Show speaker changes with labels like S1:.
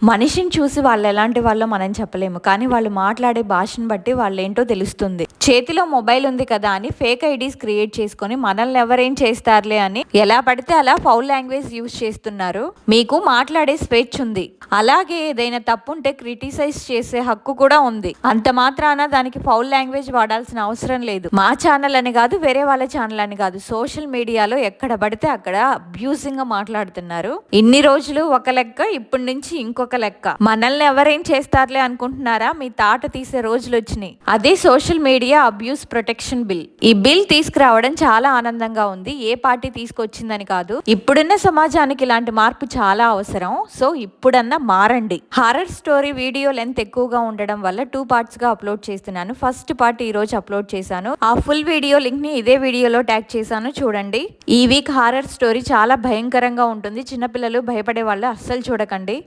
S1: మనిషిని చూసి వాళ్ళు ఎలాంటి వాళ్ళో మనం చెప్పలేము, కానీ వాళ్ళు మాట్లాడే భాషను బట్టి వాళ్ళేంటో తెలుస్తుంది. చేతిలో మొబైల్ ఉంది కదా అని ఫేక్ ఐడీస్ క్రియేట్ చేసుకొని మనల్ని ఎవరేం చేస్తారులే అని ఎలా పడితే అలా ఫౌల్ లాంగ్వేజ్ యూజ్ చేస్తున్నారు. మీకు మాట్లాడే స్వేచ్ఛ ఉంది, అలాగే ఏదైనా తప్పు ఉంటే క్రిటిసైజ్ చేసే హక్కు కూడా ఉంది. అంత మాత్రాన దానికి ఫౌల్ లాంగ్వేజ్ వాడాల్సిన అవసరం లేదు. మా ఛానల్ అని కాదు, వేరే వాళ్ళ ఛానల్ అని కాదు, సోషల్ మీడియాలో ఎక్కడ పడితే అక్కడ అబ్యూజింగ్ గా మాట్లాడుతున్నారు. ఇన్ని రోజులు ఒక లెక్క, ఇప్పటి నుంచి ఇంకొక లెక్క. మనల్ని ఎవరేం చేస్తారులే అనుకుంటున్నారా? మీ తాట తీసే రోజులు వచ్చినాయి. అదే social media abuse protection bill. ఈ బిల్ తీసుకురావడం చాలా ఆనందంగా ఉంది. ఏ పార్టీ తీసుకొచ్చిందని కాదు, ఇప్పుడున్న సమాజానికి ఇలాంటి మార్పు చాలా అవసరం. సో ఇప్పుడన్నా మారండి. హారర్ స్టోరీ వీడియో లెంత్ ఎక్కువగా ఉండడం వల్ల 2 parts గా అప్లోడ్ చేస్తున్నాను. ఫస్ట్ పార్ట్ ఈ రోజు అప్లోడ్ చేశాను. ఆ ఫుల్ వీడియో లింక్ ని ఇదే వీడియోలో ట్యాగ్ చేశాను, చూడండి. ఈ వీక్ హారర్ స్టోరీ చాలా భయంకరంగా ఉంటుంది. చిన్నపిల్లలు భయపడే వాళ్ళు అస్సలు చూడకండి.